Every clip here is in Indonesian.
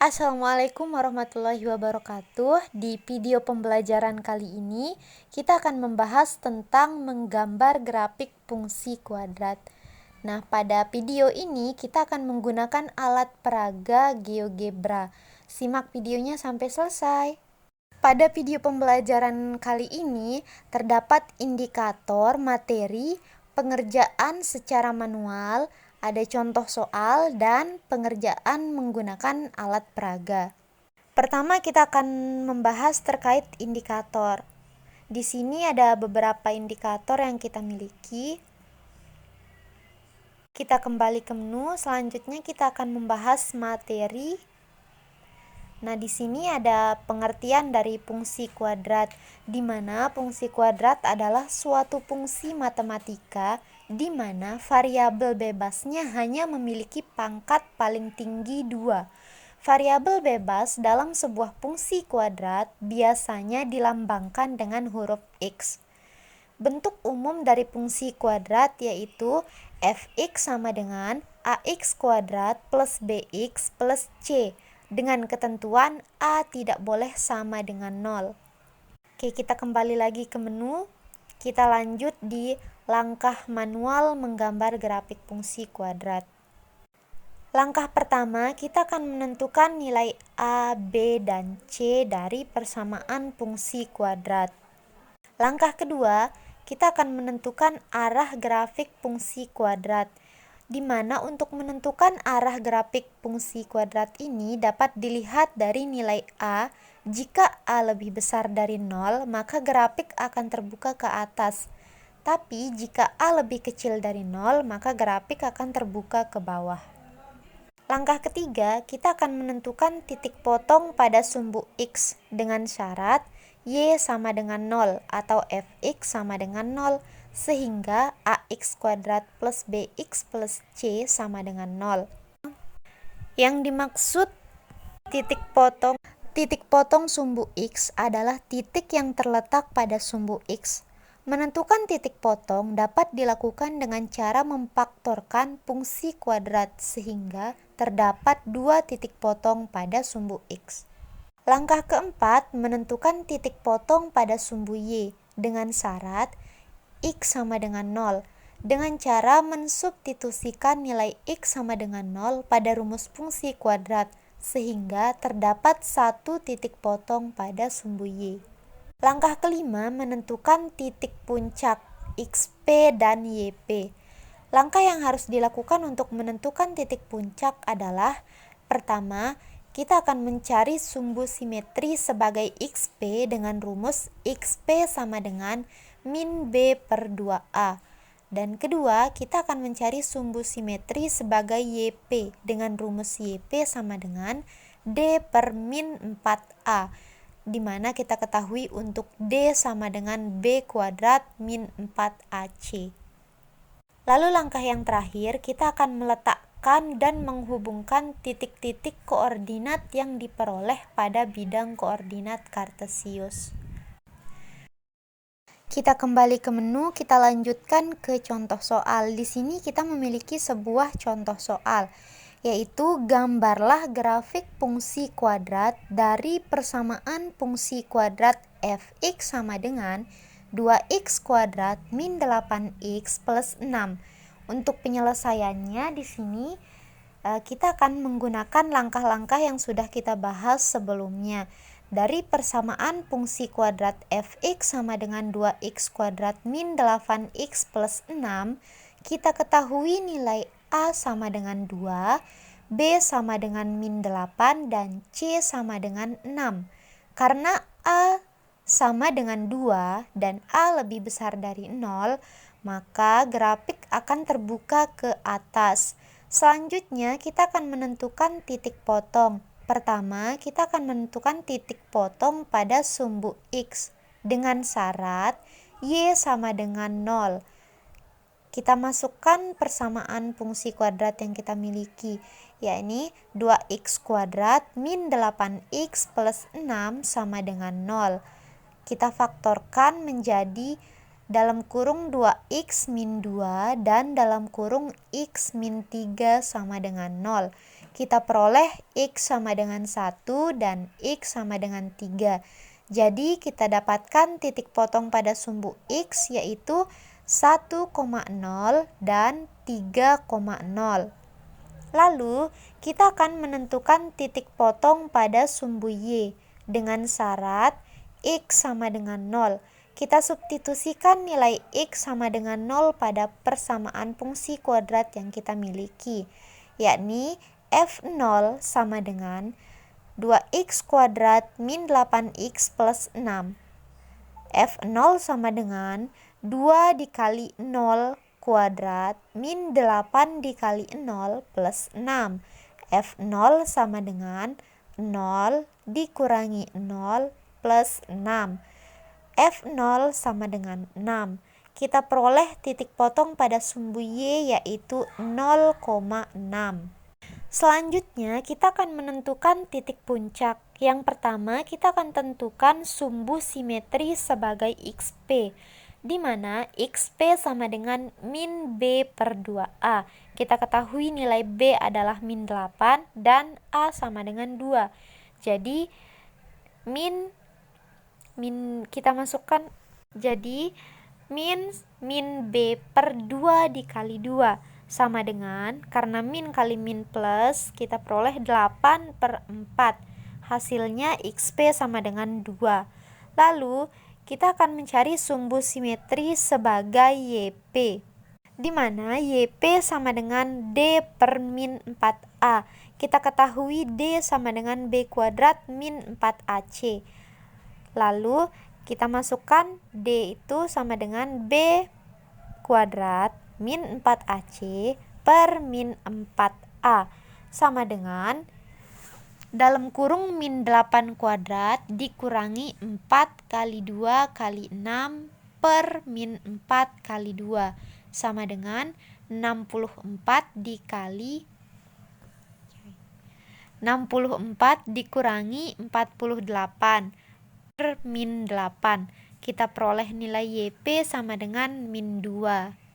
Assalamualaikum warahmatullahi wabarakatuh. Di video pembelajaran kali ini, kita akan membahas tentang menggambar grafik fungsi kuadrat. Nah, pada video ini kita akan menggunakan alat peraga GeoGebra. Simak videonya sampai selesai. Pada video pembelajaran kali ini, terdapat indikator materi, pengerjaan secara manual, ada contoh soal, dan pengerjaan menggunakan alat peraga. Pertama, kita akan membahas terkait indikator. Di sini ada beberapa indikator yang kita miliki. Kita kembali ke menu, selanjutnya kita akan membahas materi. Nah, di sini ada pengertian dari fungsi kuadrat, di mana fungsi kuadrat adalah suatu fungsi matematika di mana variabel bebasnya hanya memiliki pangkat paling tinggi 2. Variabel bebas dalam sebuah fungsi kuadrat biasanya dilambangkan dengan huruf X. Bentuk umum dari fungsi kuadrat yaitu fx sama dengan ax kuadrat plus bx plus c, dengan ketentuan A tidak boleh sama dengan 0. Oke, kita kembali lagi ke menu. Kita lanjut di langkah manual menggambar grafik fungsi kuadrat. Langkah pertama, kita akan menentukan nilai A, B, dan C dari persamaan fungsi kuadrat. Langkah kedua, kita akan menentukan arah grafik fungsi kuadrat, di mana untuk menentukan arah grafik fungsi kuadrat ini dapat dilihat dari nilai A. Jika A lebih besar dari 0, maka grafik akan terbuka ke atas. Tapi jika A lebih kecil dari 0, maka grafik akan terbuka ke bawah. Langkah ketiga, kita akan menentukan titik potong pada sumbu X dengan syarat Y sama dengan 0 atau Fx sama dengan 0, sehingga ax kuadrat plus bx plus c sama dengan 0. Yang dimaksud titik potong sumbu X adalah titik yang terletak pada sumbu X. Menentukan titik potong dapat dilakukan dengan cara memfaktorkan fungsi kuadrat sehingga terdapat 2 titik potong pada sumbu X. Langkah keempat, menentukan titik potong pada sumbu Y dengan syarat X sama dengan 0, dengan cara mensubstitusikan nilai X sama dengan 0 pada rumus fungsi kuadrat, sehingga terdapat 1 titik potong pada sumbu Y. Langkah kelima, menentukan titik puncak XP dan YP. Langkah yang harus dilakukan untuk menentukan titik puncak adalah: pertama, kita akan mencari sumbu simetri sebagai XP dengan rumus XP sama dengan min B per 2A. Dan kedua, kita akan mencari sumbu simetri sebagai YP dengan rumus YP sama dengan D per min 4A, di mana kita ketahui untuk D sama dengan B kuadrat min 4AC. Lalu langkah yang terakhir, kita akan meletakkan dan menghubungkan titik-titik koordinat yang diperoleh pada bidang koordinat kartesius. Kita kembali ke menu, kita lanjutkan ke contoh soal. Di sini kita memiliki sebuah contoh soal, yaitu gambarlah grafik fungsi kuadrat dari persamaan fungsi kuadrat fx sama dengan 2x kuadrat min 8x plus 6. Untuk penyelesaiannya di sini kita akan menggunakan langkah-langkah yang sudah kita bahas sebelumnya. Dari persamaan fungsi kuadrat fx sama dengan 2x kuadrat min 8x plus 6, kita ketahui nilai A sama dengan 2, B sama dengan min 8, dan C sama dengan 6. Karena A sama dengan 2 dan A lebih besar dari 0, maka grafik akan terbuka ke atas. Selanjutnya, kita akan menentukan titik potong. Pertama, kita akan menentukan titik potong pada sumbu X dengan syarat Y sama dengan 0. Kita masukkan persamaan fungsi kuadrat yang kita miliki, yakni 2x kuadrat min 8x plus 6 sama dengan 0. Kita faktorkan menjadi dalam kurung 2x min 2 dan dalam kurung x min 3 sama dengan 0. Kita peroleh x sama dengan 1 dan x sama dengan 3. Jadi kita dapatkan titik potong pada sumbu x yaitu 1,0 dan 3,0. Lalu kita akan menentukan titik potong pada sumbu y dengan syarat x sama dengan 0. Kita substitusikan nilai x sama dengan 0 pada persamaan fungsi kuadrat yang kita miliki, yakni f0 sama dengan 2x kuadrat min 8x plus 6. f0 sama dengan 2 dikali 0 kuadrat min 8 dikali 0 plus 6. f0 sama dengan 0 dikurangi 0 plus 6. f0 sama dengan 6. Kita peroleh titik potong pada sumbu y yaitu 0,6. Selanjutnya kita akan menentukan titik puncak. Yang pertama kita akan tentukan sumbu simetri sebagai xp, di mana xp sama dengan min b per 2a. Kita ketahui nilai b adalah min 8 dan a sama dengan 2. Jadi kita masukkan, jadi min b per 2 dikali 2 sama dengan, karena min kali min plus, kita peroleh 8 per 4. Hasilnya xp sama dengan 2. Lalu kita akan mencari sumbu simetri sebagai yp, di mana yp sama dengan d per min 4a. Kita ketahui d sama dengan b kuadrat min 4ac. Lalu kita masukkan d itu sama dengan b kuadrat min 4ac per min 4a sama dengan dalam kurung min 8 kuadrat dikurangi 4 kali 2 kali 6 per min 4 kali 2 sama dengan 64 dikurangi 48 per min 8. Kita peroleh nilai yp sama dengan min 2.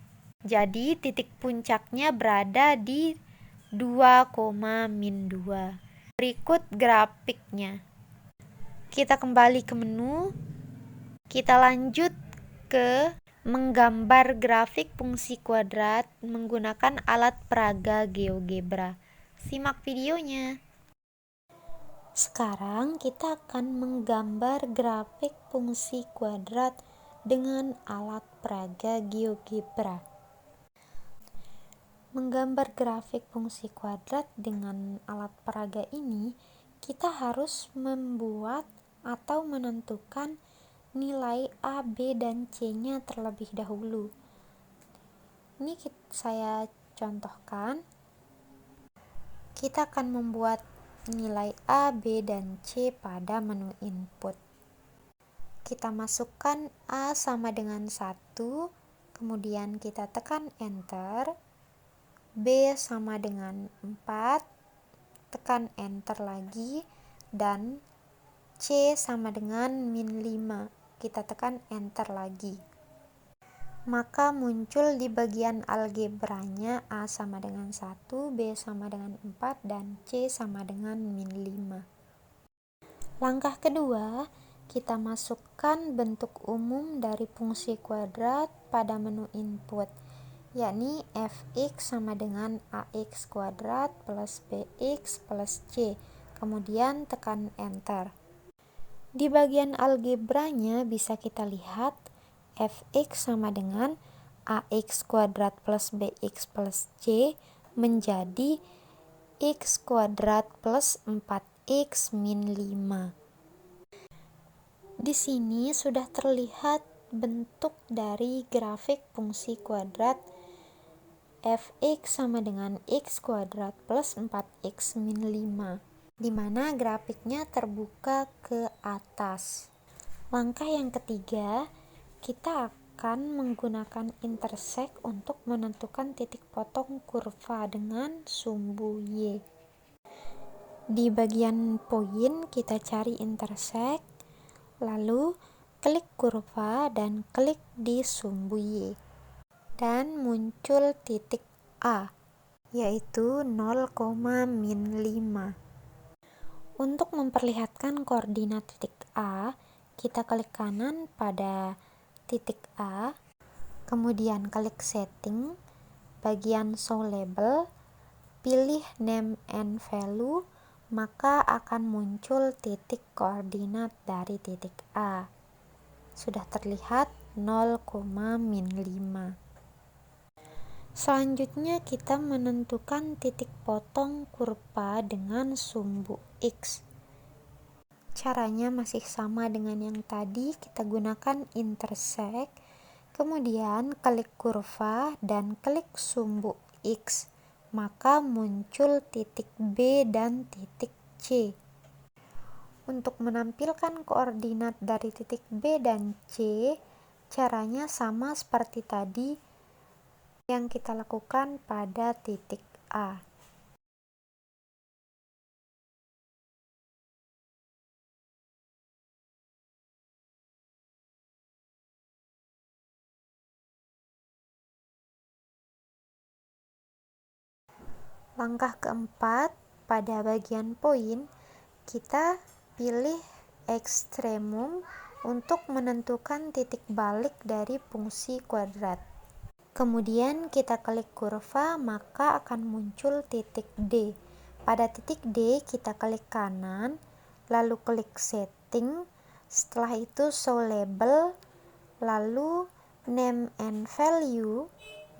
Jadi titik puncaknya berada di 2, min 2. Berikut grafiknya. Kita kembali ke menu. Kita lanjut ke menggambar grafik fungsi kuadrat menggunakan alat peraga GeoGebra. Simak videonya. Sekarang kita akan menggambar grafik fungsi kuadrat dengan alat peraga GeoGebra. Menggambar grafik fungsi kuadrat dengan alat peraga ini, kita harus membuat atau menentukan nilai A, B, dan C-nya terlebih dahulu. Ini saya contohkan. Kita akan membuat nilai A, B, dan C pada menu input. Kita masukkan A sama dengan 1, kemudian kita tekan enter. B sama dengan 4, tekan enter lagi, dan C sama dengan min 5, kita tekan enter lagi. Maka muncul di bagian algebranya A sama dengan 1, B sama dengan 4, dan C sama dengan min 5. Langkah kedua, kita masukkan bentuk umum dari fungsi kuadrat pada menu input, yakni fx sama dengan ax kuadrat plus bx plus c, kemudian tekan enter. Di bagian algebranya bisa kita lihat fx sama dengan ax kuadrat plus bx plus c menjadi x kuadrat plus 4x min 5. Di sini sudah terlihat bentuk dari grafik fungsi kuadrat fx sama dengan x kuadrat plus 4x min 5, di mana grafiknya terbuka ke atas. Langkah yang ketiga, kita akan menggunakan intersect untuk menentukan titik potong kurva dengan sumbu Y. Di bagian poin kita cari intersect, lalu klik kurva dan klik di sumbu Y. Dan muncul titik A, yaitu 0,-5. Untuk memperlihatkan koordinat titik A, kita klik kanan pada titik A, kemudian klik setting, bagian show label, pilih name and value, maka akan muncul titik koordinat dari titik A. Sudah terlihat 0,-5. Selanjutnya kita menentukan titik potong kurva dengan sumbu X. Caranya masih sama dengan yang tadi, kita gunakan intersect, kemudian klik kurva dan klik sumbu X, maka muncul titik B dan titik C. Untuk menampilkan koordinat dari titik B dan C, caranya sama seperti tadi yang kita lakukan pada titik A. Langkah keempat, pada bagian poin, kita pilih ekstremum untuk menentukan titik balik dari fungsi kuadrat. Kemudian kita klik kurva, maka akan muncul titik D. Pada titik D kita klik kanan, lalu klik setting, setelah itu show label, lalu name and value,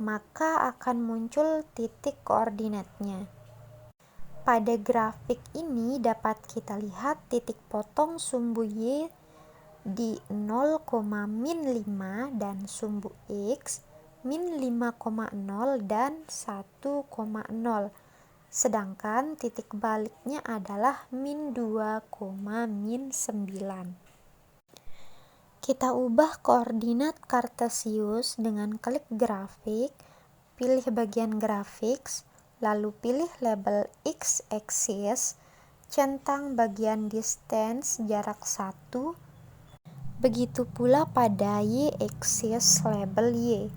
maka akan muncul titik koordinatnya. Pada grafik ini dapat kita lihat titik potong sumbu Y di 0,-5 dan sumbu X -5,0 dan 1,0, sedangkan titik baliknya adalah -2,-9. Kita ubah koordinat kartesius dengan klik grafik, pilih bagian graphics, lalu pilih label x-axis, centang bagian distance jarak 1, begitu pula pada y-axis label Y.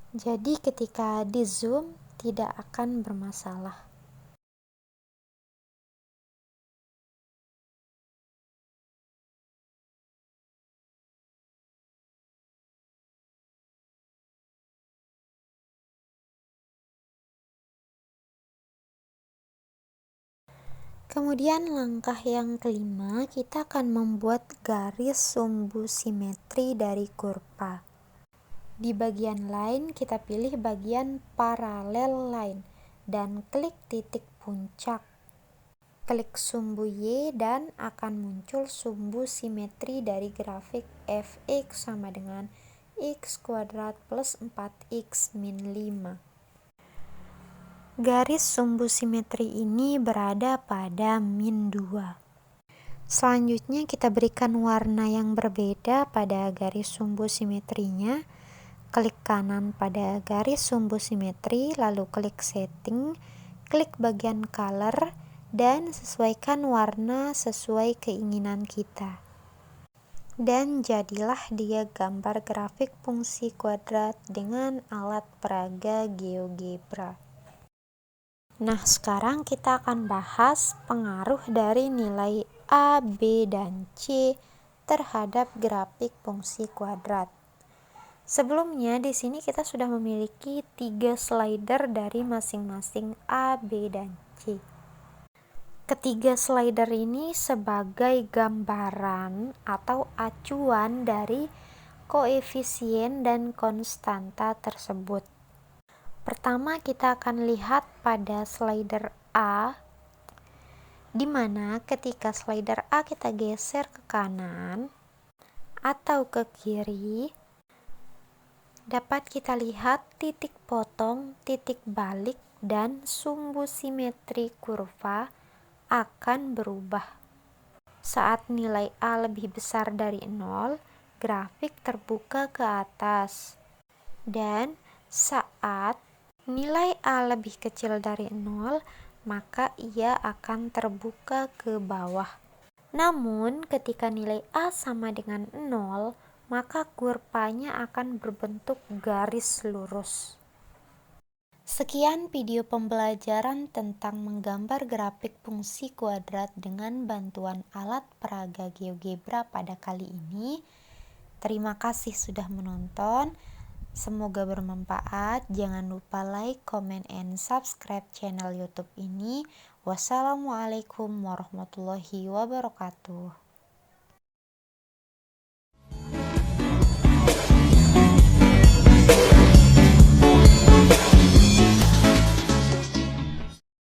Jadi ketika di zoom tidak akan bermasalah. Kemudian langkah yang kelima, kita akan membuat garis sumbu simetri dari kurva. Di bagian line kita pilih bagian parallel line dan klik titik puncak. Klik sumbu Y dan akan muncul sumbu simetri dari grafik fx sama dengan x kuadrat plus 4x min 5. Garis sumbu simetri ini berada pada min 2. Selanjutnya kita berikan warna yang berbeda pada garis sumbu simetrinya. Klik kanan pada garis sumbu simetri, lalu klik setting, klik bagian color, dan sesuaikan warna sesuai keinginan kita. Dan jadilah dia gambar grafik fungsi kuadrat dengan alat peraga GeoGebra. Nah, sekarang kita akan bahas pengaruh dari nilai A, B, dan C terhadap grafik fungsi kuadrat. Sebelumnya di sini kita sudah memiliki 3 slider dari masing-masing A, B, dan C. Ketiga slider ini sebagai gambaran atau acuan dari koefisien dan konstanta tersebut. Pertama kita akan lihat pada slider A, di mana ketika slider A kita geser ke kanan atau ke kiri, dapat kita lihat titik potong, titik balik, dan sumbu simetri kurva akan berubah. Saat nilai A lebih besar dari 0, grafik terbuka ke atas. Dan saat nilai A lebih kecil dari 0, maka ia akan terbuka ke bawah. Namun, ketika nilai A sama dengan 0, maka kurvanya akan berbentuk garis lurus. Sekian video pembelajaran tentang menggambar grafik fungsi kuadrat dengan bantuan alat peraga GeoGebra pada kali ini. Terima kasih sudah menonton. Semoga bermanfaat. Jangan lupa like, comment, and subscribe channel YouTube ini. Wassalamualaikum warahmatullahi wabarakatuh.